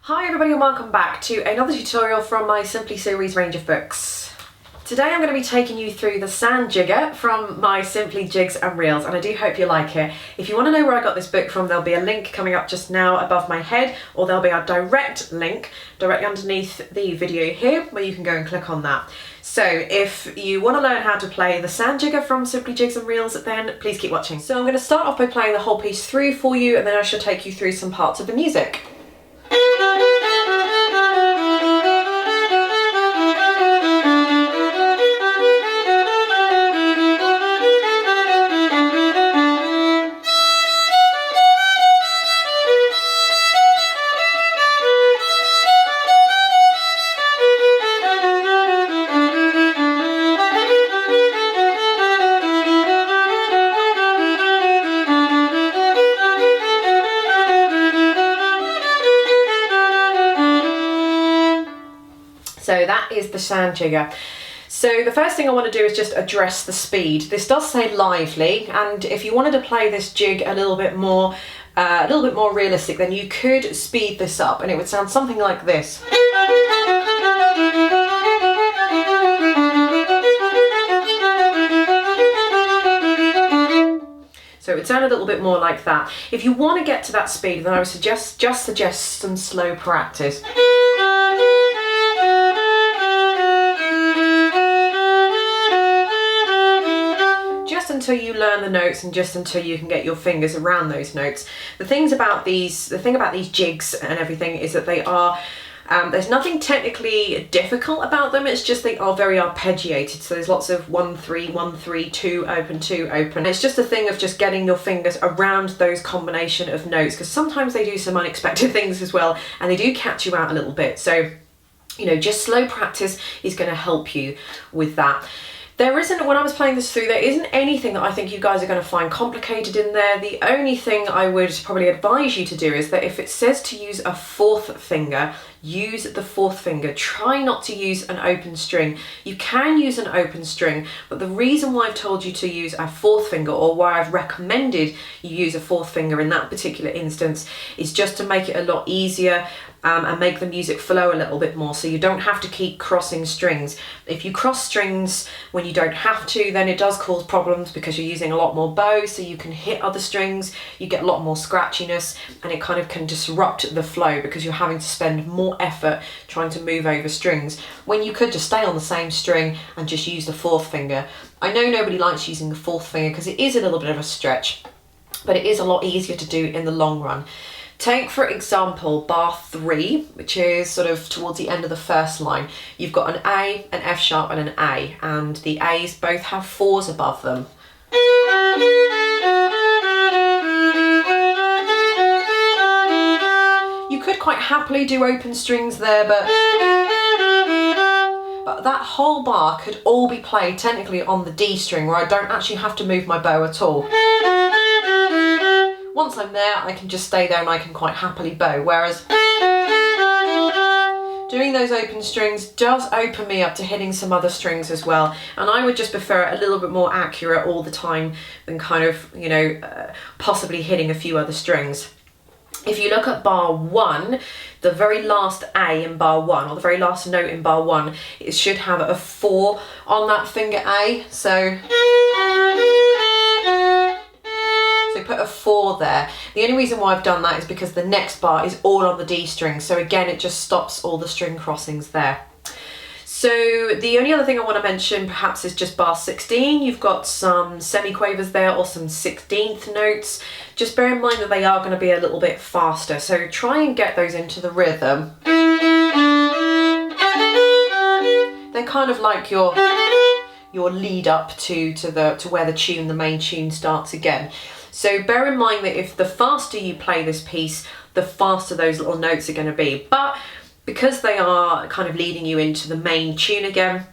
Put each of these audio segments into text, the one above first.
Hi everybody and welcome back to another tutorial from my Simply series range of books. Today I'm going to be taking you through the Sand Jigger from my Simply Jigs and Reels, and I do hope you like it. If you want to know where I got this book from, there'll be a link coming up just now above my head, or there'll be a direct link directly underneath the video here where you can go and click on that. So if you want to learn how to play the Sand Jigger from Simply Jigs and Reels, then please keep watching. So I'm going to start off by playing the whole piece through for you, and then I shall take you through some parts of the music. So that is the Sand Jigger. So the first thing I want to do is just address the speed. This does say lively, and if you wanted to play this jig a little bit more realistic, then you could speed this up and it would sound something like this. So it would sound a little bit more like that. If you want to get to that speed, then I would suggest some slow practice. Until you learn the notes and just until you can get your fingers around those notes. The thing about these jigs and everything is that they are there's nothing technically difficult about them, it's just they are very arpeggiated. So there's lots of 1 3 1 3 2 open 2 open. It's just a thing of just getting your fingers around those combination of notes, because sometimes they do some unexpected things as well and they do catch you out a little bit. So, you know, just slow practice is going to help you with that. There isn't, when I was playing this through, there isn't anything that I think you guys are going to find complicated in there. The only thing I would probably advise you to do is that if it says to use a fourth finger, use the fourth finger. Try not to use an open string. You can use an open string, but the reason why I've told you to use a fourth finger, or why I've recommended you use a fourth finger in that particular instance, is just to make it a lot easier and make the music flow a little bit more, so you don't have to keep crossing strings. If you cross strings when you don't have to, then it does cause problems because you're using a lot more bow, so you can hit other strings, you get a lot more scratchiness, and it kind of can disrupt the flow because you're having to spend more effort trying to move over strings when you could just stay on the same string and just use the fourth finger. I know nobody likes using the fourth finger because it is a little bit of a stretch, but it is a lot easier to do in the long run. Take, for example, bar 3, which is sort of towards the end of the first line. You've got an A, an F sharp and an A, and the A's both have 4s above them. You could quite happily do open strings there, but that whole bar could all be played technically on the D string, where I don't actually have to move my bow at all. Once I'm there, I can just stay there and I can quite happily bow, whereas doing those open strings does open me up to hitting some other strings as well, and I would just prefer it a little bit more accurate all the time than kind of, you know, possibly hitting a few other strings. If you look at bar 1, the very last A in bar 1, or the very last note in bar 1, it should have a 4 on that finger A, so put a 4 there. The only reason why I've done that is because the next bar is all on the D string, so again it just stops all the string crossings there. So the only other thing I want to mention perhaps is just bar 16. You've got some semiquavers there, or some 16th notes. Just bear in mind that they are going to be a little bit faster, so try and get those into the rhythm. They're kind of like your lead up to where the main tune starts again. So bear in mind that if the faster you play this piece, the faster those little notes are going to be. But because they are kind of leading you into the main tune again,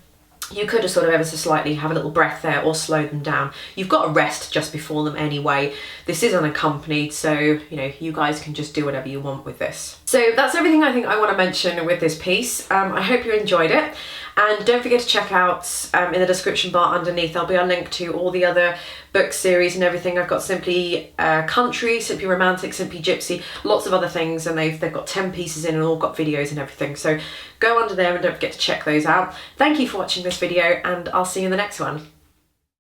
you could have sort of ever so slightly have a little breath there or slow them down. You've got a rest just before them anyway. This is unaccompanied, so you know, you guys can just do whatever you want with this. So that's everything I think I want to mention with this piece. I hope you enjoyed it. And don't forget to check out in the description bar underneath, there'll be a link to all the other book series and everything. I've got Simply Country, Simply Romantic, Simply Gypsy, lots of other things, and they've got 10 pieces in and all got videos and everything. So go under there and don't forget to check those out. Thank you for watching this video, and I'll see you in the next one.